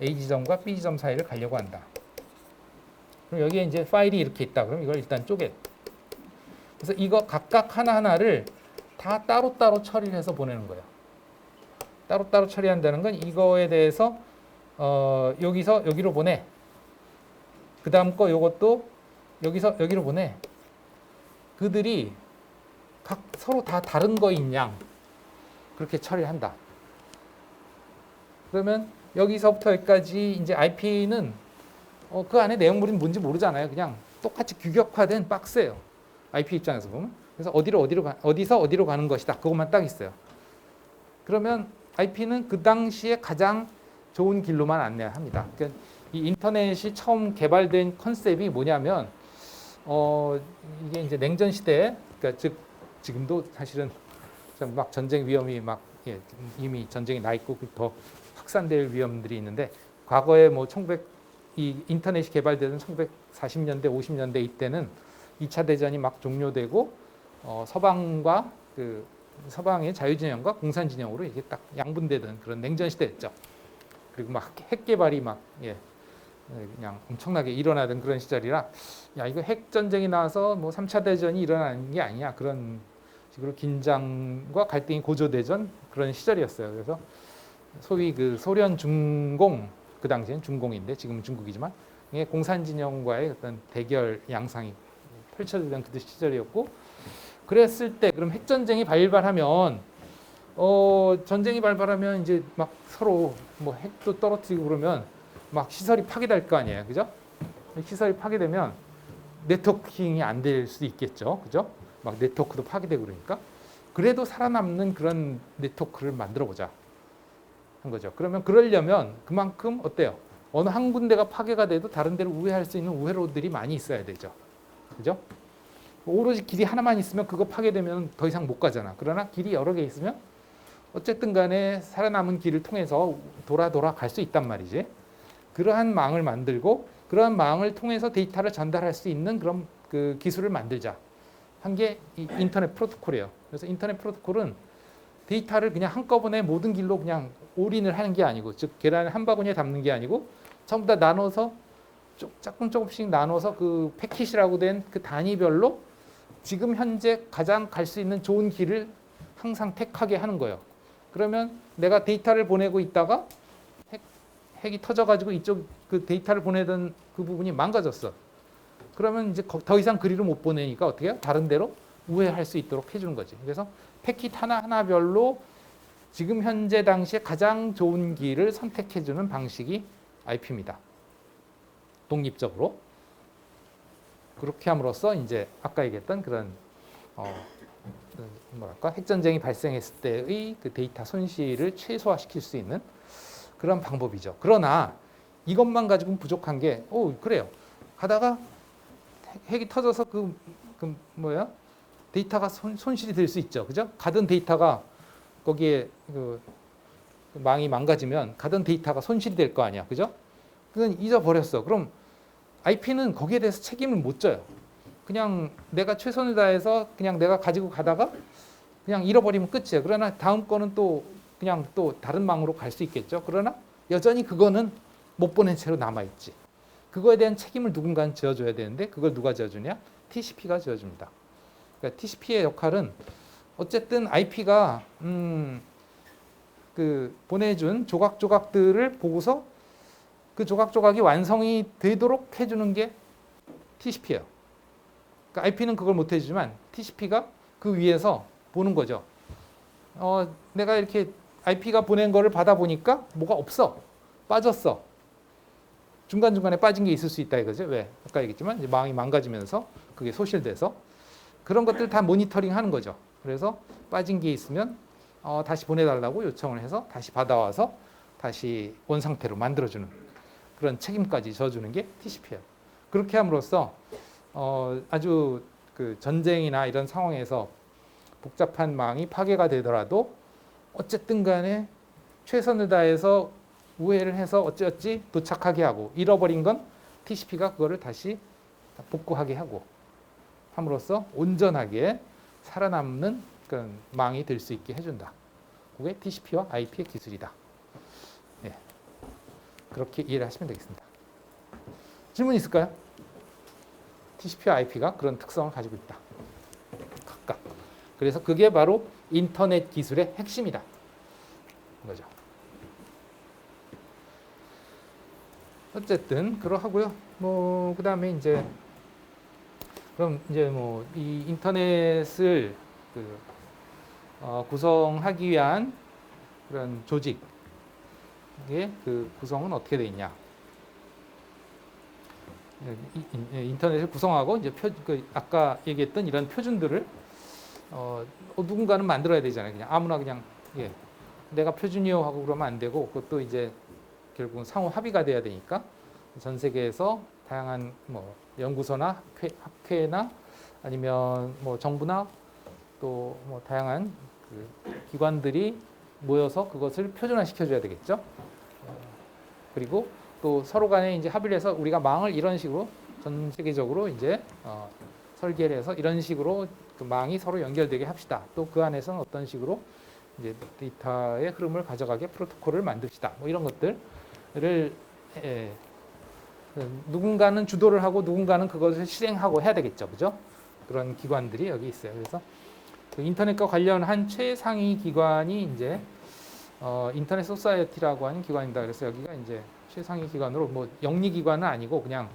A 지점과 B 지점 사이를 가려고 한다. 그럼 여기에 이제 파일이 이렇게 있다. 그럼 이걸 일단 쪼개. 그래서 이거 각각 하나하나를 다 따로따로 처리를 해서 보내는 거예요. 따로따로 처리한다는 건 이거에 대해서 여기서 여기로 보내. 그 다음 거 요것도 여기서 여기로 보내. 그들이 각 서로 다 다른 거인 양 그렇게 처리한다. 그러면 여기서부터 여기까지 이제 IP는 그 안에 내용물이 뭔지 모르잖아요. 그냥 똑같이 규격화된 박스예요. IP 입장에서 보면. 그래서 어디서 어디로 가는 것이다. 그것만 딱 있어요. 그러면 IP는 그 당시에 가장 좋은 길로만 안내합니다. 그러니까 이 인터넷이 처음 개발된 컨셉이 뭐냐면 이게 이제 냉전 시대에 그러니까 즉 지금도 사실은 막 전쟁 위험이 막 이미 전쟁이 나 있고 더 확산될 위험들이 있는데 과거에 뭐 이 인터넷이 개발되던 1940년대 50년대 이때는 2차 대전이 막 종료되고 서방과 그 서방의 자유진영과 공산진영으로 이게 딱 양분되던 그런 냉전 시대였죠. 그리고 막 핵 개발이 막 그냥 엄청나게 일어나던 그런 시절이라 야 이거 핵 전쟁이 나와서 뭐 3차 대전이 일어나는 게 아니야 그런 식으로 긴장과 갈등이 고조되던 그런 시절이었어요. 그래서 소위 그 소련 중공 그 당시엔 중공인데 지금은 중국이지만 이게 공산진영과의 어떤 대결 양상이 펼쳐지던 그 시절이었고 그랬을 때 그럼 핵전쟁이 발발하면 전쟁이 발발하면 이제 막 서로 뭐 핵도 떨어뜨리고 그러면 막 시설이 파괴될 거 아니에요, 그죠? 시설이 파괴되면 네트워킹이 안 될 수도 있겠죠, 그죠? 막 네트워크도 파괴되고 그러니까 그래도 살아남는 그런 네트워크를 만들어 보자 한 거죠. 그러면 그러려면 그만큼 어때요? 어느 한 군데가 파괴가 돼도 다른 데를 우회할 수 있는 우회로들이 많이 있어야 되죠, 그죠? 오로지 길이 하나만 있으면 그거 파괴되면 더 이상 못 가잖아. 그러나 길이 여러 개 있으면 어쨌든 간에 살아남은 길을 통해서 돌아 갈 수 있단 말이지. 그러한 망을 만들고 그러한 망을 통해서 데이터를 전달할 수 있는 그런 그 기술을 만들자 한 게 이 인터넷 프로토콜이에요. 그래서 인터넷 프로토콜은 데이터를 그냥 한꺼번에 모든 길로 그냥 올인을 하는 게 아니고 즉 계란을 한 바구니에 담는 게 아니고 전부 다 나눠서 조금씩 나눠서 그 패킷이라고 된 그 단위별로 지금 현재 가장 갈 수 있는 좋은 길을 항상 택하게 하는 거예요. 그러면 내가 데이터를 보내고 있다가 핵이 터져가지고 이쪽 그 데이터를 보내던 그 부분이 망가졌어. 그러면 이제 더 이상 그리를 못 보내니까 어떻게 해요? 다른 데로 우회할 수 있도록 해주는 거지. 그래서 패킷 하나하나별로 지금 현재 당시에 가장 좋은 길을 선택해주는 방식이 IP입니다. 독립적으로. 그렇게 함으로써 이제 아까 얘기했던 그런 뭐랄까 핵전쟁이 발생했을 때의 그 데이터 손실을 최소화시킬 수 있는 그런 방법이죠. 그러나 이것만 가지고는 부족한 게, 그래요. 가다가 핵이 터져서 데이터가 손실이 될 수 있죠. 그죠? 가던 데이터가 거기에 그 망이 망가지면 가던 데이터가 손실이 될 거 아니야. 그죠? 그건 잊어버렸어. 그럼 IP는 거기에 대해서 책임을 못 져요. 그냥 내가 최선을 다해서 그냥 내가 가지고 가다가 그냥 잃어버리면 끝이에요. 그러나 다음 거는 또 그냥 또 다른 망으로 갈 수 있겠죠. 그러나 여전히 그거는 못 보낸 채로 남아있지. 그거에 대한 책임을 누군가는 지어줘야 되는데 그걸 누가 지어주냐? TCP가 지어줍니다. 그러니까 TCP의 역할은 어쨌든 IP가 그 보내준 조각조각들을 보고서 그 조각조각이 완성이 되도록 해주는 게 TCP예요. 그러니까 IP는 그걸 못 해주지만 TCP가 그 위에서 보는 거죠. 내가 이렇게 IP가 보낸 거를 받아보니까 뭐가 없어. 빠졌어. 중간중간에 빠진 게 있을 수 있다 이거죠. 왜? 아까 얘기했지만 이제 망이 망가지면서 그게 소실돼서 그런 것들 다 모니터링 하는 거죠. 그래서 빠진 게 있으면 다시 보내달라고 요청을 해서 다시 받아와서 다시 원상태로 만들어주는 그런 책임까지 져주는 게 TCP예요. 그렇게 함으로써 아주 그 전쟁이나 이런 상황에서 복잡한 망이 파괴가 되더라도 어쨌든 간에 최선을 다해서 우회를 해서 어찌어찌 도착하게 하고 잃어버린 건 TCP가 그거를 다시 복구하게 하고 함으로써 온전하게 살아남는 그런 망이 될 수 있게 해준다. 그게 TCP와 IP의 기술이다. 네. 그렇게 이해를 하시면 되겠습니다. 질문 있을까요? TCP와 IP가 그런 특성을 가지고 있다. 각각. 그래서 그게 바로 인터넷 기술의 핵심이다. 거죠. 어쨌든 그러하고요. 뭐 그다음에 이제 그럼 이제 뭐 이 인터넷을 구성하기 위한 그런 조직의 그 구성은 어떻게 돼 있냐? 인터넷을 구성하고 이제 아까 얘기했던 이런 표준들을 누군가는 만들어야 되잖아요. 그냥 아무나 그냥 내가 표준이요 하고 그러면 안 되고 그것도 이제 결국은 상호 합의가 돼야 되니까 전 세계에서 다양한 뭐 연구소나 학회나 아니면 뭐 정부나 또 뭐 다양한 그 기관들이 모여서 그것을 표준화 시켜줘야 되겠죠. 그리고 또 서로 간에 이제 합의를 해서 우리가 망을 이런 식으로 전 세계적으로 이제 설계를 해서 이런 식으로 그 망이 서로 연결되게 합시다. 또 그 안에서는 어떤 식으로 이제 데이터의 흐름을 가져가게 프로토콜을 만듭시다. 뭐 이런 것들을 누군가는 주도를 하고 누군가는 그것을 실행하고 해야 되겠죠. 그죠? 그런 기관들이 여기 있어요. 그래서 그 인터넷과 관련한 최상위 기관이 이제 인터넷 소사이어티라고 하는 기관입니다. 그래서 여기가 이제 최상위 기관으로 뭐 영리 기관은 아니고 그냥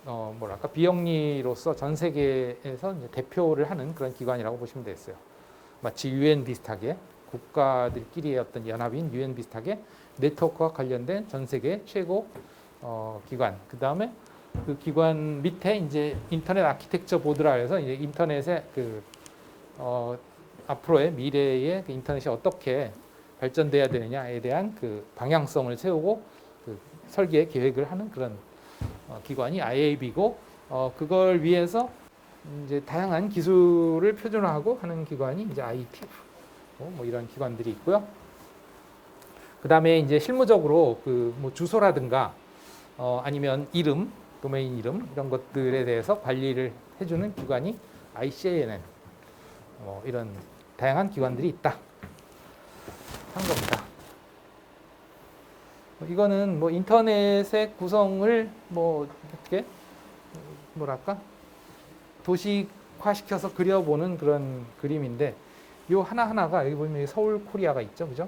뭐랄까 비영리로서 전 세계에서 이제 대표를 하는 그런 기관이라고 보시면 되겠어요. 마치 UN 비슷하게 국가들끼리의 어떤 연합인 UN 비슷하게 네트워크와 관련된 전 세계 최고 기관. 그 다음에 그 기관 밑에 이제 인터넷 아키텍처 보드라 해서 이제 인터넷의 앞으로의 미래의 그 인터넷이 어떻게 발전돼야 되느냐에 대한 그 방향성을 세우고 그 설계 계획을 하는 그런 기관이 IAB고 그걸 위해서 이제 다양한 기술을 표준화하고 하는 기관이 이제 IETF 뭐 이런 기관들이 있고요. 그 다음에 이제 실무적으로 그 뭐 주소라든가 아니면 이름, 도메인 이름 이런 것들에 대해서 관리를 해주는 기관이 ICANN 이런 다양한 기관들이 있다 하는 겁니다. 이거는 뭐 인터넷의 구성을 뭐 어떻게 뭐랄까 도식화시켜서 그려보는 그런 그림인데 요 하나하나가 여기 보면 여기 서울 코리아가 있죠. 그죠?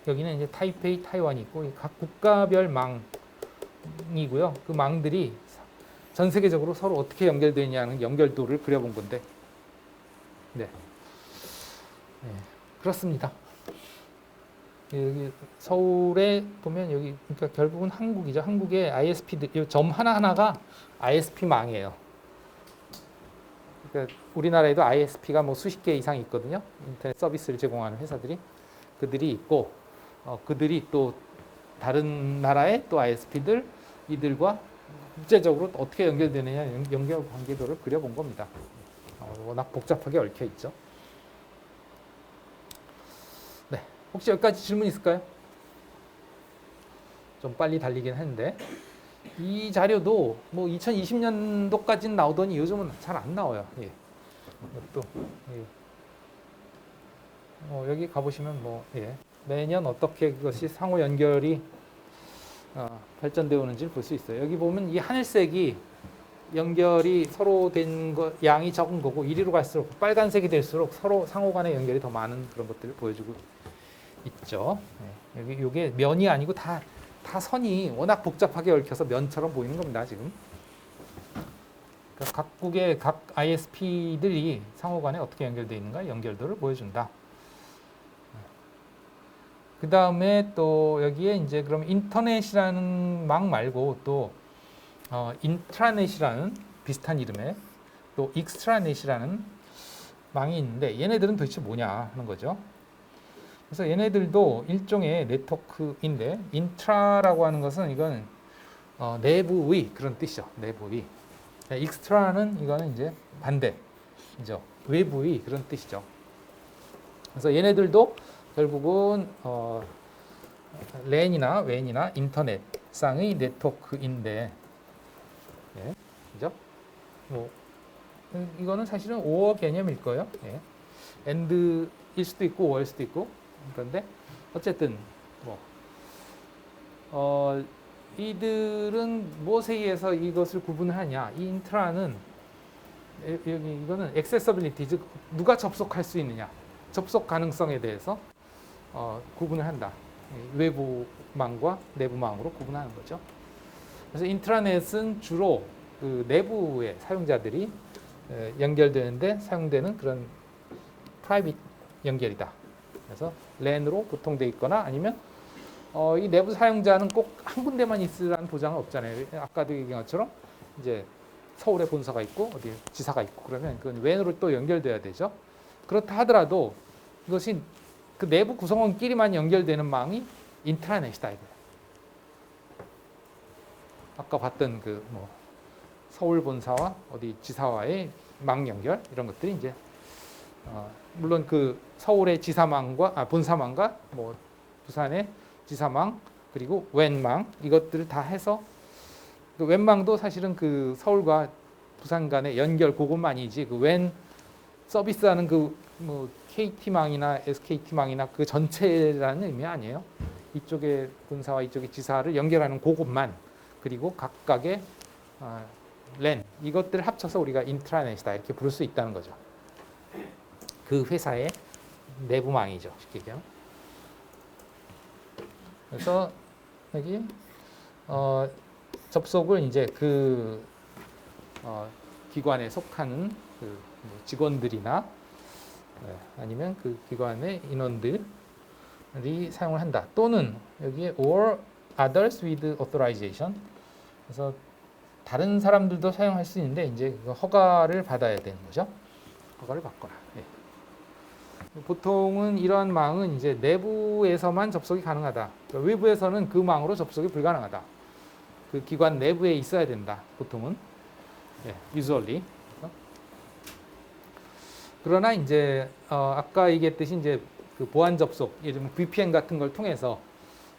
여기는 이제 타이페이 타이완이 있고 각 국가별 망이고요. 그 망들이 전 세계적으로 서로 어떻게 연결되냐는 연결도를 그려본 건데. 네. 네. 그렇습니다. 여기 서울에 보면 여기 그러니까 결국은 한국이죠. 한국의 ISP들 점 하나하나가 ISP 망이에요. 그러니까 우리나라에도 ISP가 뭐 수십 개 이상 있거든요. 인터넷 서비스를 제공하는 회사들이 그들이 있고 그들이 또 다른 나라의 또 ISP들 이들과 국제적으로 어떻게 연결되느냐 연결 관계도를 그려본 겁니다. 워낙 복잡하게 얽혀 있죠. 네, 혹시 여기까지 질문 있을까요? 좀 빨리 달리긴 했는데 이 자료도 뭐 2020년도까지는 나오더니 요즘은 잘 안 나와요. 예. 또 예. 여기 가보시면 뭐 예. 매년 어떻게 그것이 상호 연결이 발전되어 오는지를 볼 수 있어요. 여기 보면 이 하늘색이 연결이 서로 된 거, 양이 적은 거고 이리로 갈수록 빨간색이 될수록 서로 상호 간의 연결이 더 많은 그런 것들을 보여주고 있죠. 네. 여기 이게 면이 아니고 다 선이 워낙 복잡하게 얽혀서 면처럼 보이는 겁니다. 지금 그러니까 각국의 각 ISP들이 상호 간에 어떻게 연결되어 있는가 연결도를 보여준다. 그 다음에 또 여기에 이제 그럼 인터넷이라는 망 말고 또 인트라넷이라는 비슷한 이름의 또 익스트라넷이라는 망이 있는데 얘네들은 도대체 뭐냐 하는 거죠. 그래서 얘네들도 일종의 네트워크인데 인트라라고 하는 것은 이건 내부의 그런 뜻이죠. 내부의. 익스트라는 이거는 이제 반대죠. 외부의 그런 뜻이죠. 그래서 얘네들도 결국은 랜이나 웬이나 인터넷상의 네트워크인데, 예, 그죠? 뭐 이거는 사실은 오어 개념일 거예요. 예. 엔드일 수도 있고 오어일 수도 있고 그런데 어쨌든 뭐 이들은 무엇에 의해서 이것을 구분하냐? 이 인트라는 여기 이거는 액세서빌리티 즉 누가 접속할 수 있느냐, 접속 가능성에 대해서 구분을 한다. 외부망과 내부망으로 구분하는 거죠. 그래서 인트라넷은 주로 그 내부의 사용자들이 연결되는데 사용되는 그런 프라이빗 연결이다. 그래서 랜으로 보통 돼 있거나 아니면 이 내부 사용자는 꼭 한 군데만 있으라는 보장은 없잖아요. 아까도 얘기한 것처럼 이제 서울에 본사가 있고 어디 지사가 있고 그러면 그건 웬으로 또 연결돼야 되죠. 그렇다 하더라도 이것이 그 내부 구성원끼리만 연결되는 망이 인트라넷이다 이거예요. 아까 봤던 그 뭐 서울 본사와 어디 지사와의 망 연결 이런 것들이 이제 물론 그 서울의 지사망과 본사망과 뭐 부산의 지사망 그리고 웬망 이것들을 다 해서 그 웬망도 사실은 그 서울과 부산 간의 연결 그것만이지 그 웬 서비스하는 그 뭐 KT망이나 SKT망이나 그 전체라는 의미 아니에요. 이쪽의 본사와 이쪽의 지사를 연결하는 그것만 그리고 각각의 랜 이것들을 합쳐서 우리가 인트라넷이다 이렇게 부를 수 있다는 거죠. 그 회사의 내부망이죠. 쉽게 얘기하면. 그래서 여기 접속을 이제 그 기관에 속하는 그 뭐 직원들이나 아니면 그 기관의 인원들이 사용을 한다. 또는 여기에 or others with authorization. 그래서 다른 사람들도 사용할 수 있는데 이제 그 허가를 받아야 되는 거죠. 허가를 받거나. 예. 보통은 이러한 망은 이제 내부에서만 접속이 가능하다. 그러니까 외부에서는 그 망으로 접속이 불가능하다. 그 기관 내부에 있어야 된다. 보통은. 예, usually. 그러나 이제 아까 얘기했듯이 이제 그 보안 접속, 예를 들면 VPN 같은 걸 통해서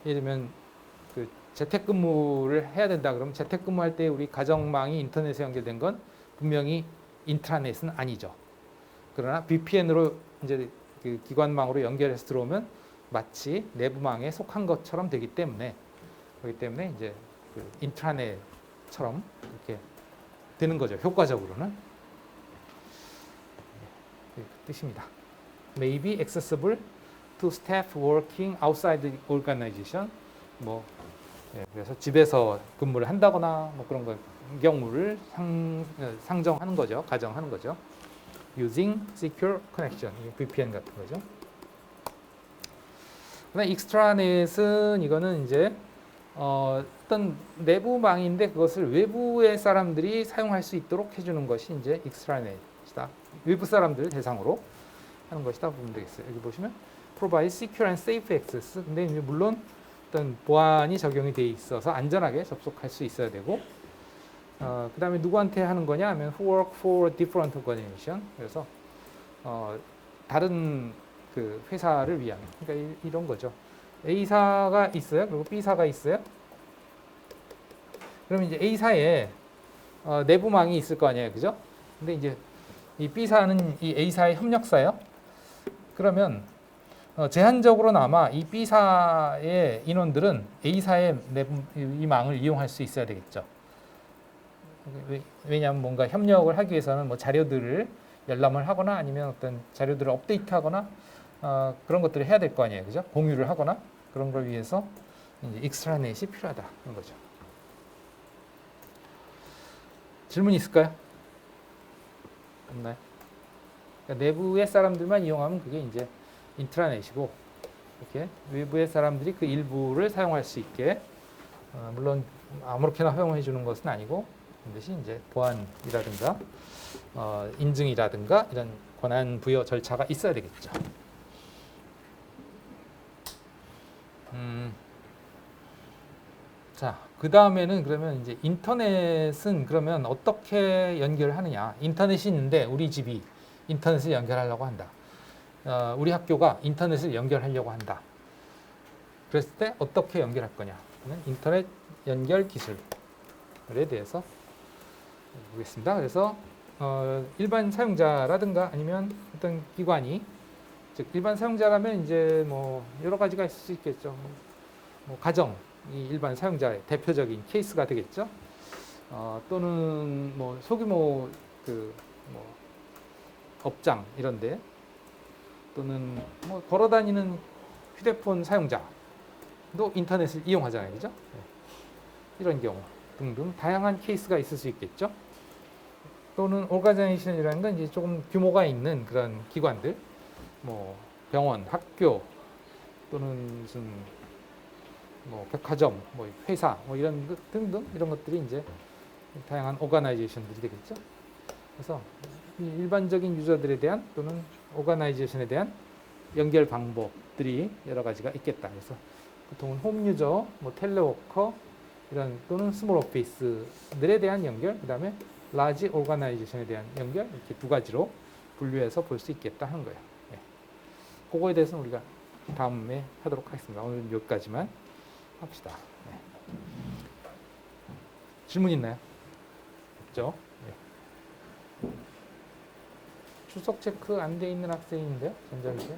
예를 들면 그 재택근무를 해야 된다 그러면 재택근무할 때 우리 가정망이 인터넷에 연결된 건 분명히 인트라넷은 아니죠. 그러나 VPN으로 이제 그 기관망으로 연결해서 들어오면 마치 내부망에 속한 것처럼 되기 때문에 그렇기 때문에 이제 그 인트라넷처럼 이렇게 되는 거죠. 효과적으로는. 그 뜻입니다. may be accessible to staff working outside the organization. 뭐 그래서 집에서 근무를 한다거나 뭐 그런 거 경우를 상정하는 거죠. 가정하는 거죠. using secure connection, VPN 같은 거죠. 그다음에 extranet은 이거는 이제 어떤 내부망인데 그것을 외부의 사람들이 사용할 수 있도록 해주는 것이 이제 extranet이다. 외부 사람들을 대상으로 하는 것이다 보면 되겠어요. 여기 보시면 provide secure and safe access. 근데 이제 물론 어떤 보안이 적용이 돼 있어서 안전하게 접속할 수 있어야 되고, 그 다음에 누구한테 하는 거냐 하면 who work for different organization. 그래서 다른 그 회사를 위한, 그러니까 이런 거죠. A사가 있어요. 그리고 B사가 있어요. 그러면 이제 A사에 내부망이 있을 거 아니에요. 그죠? 근데 이제 이 B사는 이 A사의 협력사예요. 그러면 제한적으로나마 이 B사의 인원들은 A사의 이 망을 이용할 수 있어야 되겠죠. 왜냐하면 뭔가 협력을 하기 위해서는 뭐 자료들을 열람을 하거나 아니면 어떤 자료들을 업데이트하거나 그런 것들을 해야 될 거 아니에요. 그죠? 공유를 하거나 그런 걸 위해서 이제 익스트라넷이 필요하다는 거죠. 질문 있을까요? 없나요? 그러니까 내부의 사람들만 이용하면 그게 이제 인트라넷이고, 이렇게 외부의 사람들이 그 일부를 사용할 수 있게, 물론 아무렇게나 허용해 주는 것은 아니고 반드시 이제 보안이라든가 인증이라든가 이런 권한 부여 절차가 있어야 되겠죠. 자, 그 다음에는 그러면 이제 인터넷은 그러면 어떻게 연결하느냐? 인터넷이 있는데 우리 집이 인터넷을 연결하려고 한다. 우리 학교가 인터넷을 연결하려고 한다. 그랬을 때 어떻게 연결할 거냐? 인터넷 연결 기술에 대해서 보겠습니다. 그래서 일반 사용자라든가 아니면 어떤 기관이, 즉 일반 사용자라면 이제 뭐 여러 가지가 있을 수 있겠죠. 뭐 가정이 일반 사용자의 대표적인 케이스가 되겠죠. 또는 뭐 소규모 그 뭐 업장 이런데, 또는 뭐 걸어다니는 휴대폰 사용자도 인터넷을 이용하잖아요, 그죠? 이런 경우 등등 다양한 케이스가 있을 수 있겠죠. 또는 오가나이제이션이라는 건 이제 조금 규모가 있는 그런 기관들, 뭐 병원, 학교, 또는 무슨 뭐 백화점, 뭐 회사, 뭐 이런 것 등등 이런 것들이 이제 다양한 오가나이제이션들이 되겠죠. 그래서 일반적인 유저들에 대한 또는 오가나이제이션에 대한 연결 방법들이 여러 가지가 있겠다. 그래서 보통은 홈 유저, 뭐 텔레워커 이런 또는 스몰 오피스들에 대한 연결, 그 다음에 라지 오가나이제이션에 대한 연결, 이렇게 두 가지로 분류해서 볼 수 있겠다 하는 거예요. 네. 그거에 대해서는 우리가 다음에 하도록 하겠습니다. 오늘 여기까지만 합시다. 네. 질문 있나요? 없죠? 네. 출석 체크 안 돼 있는 학생인데요, 전자기계.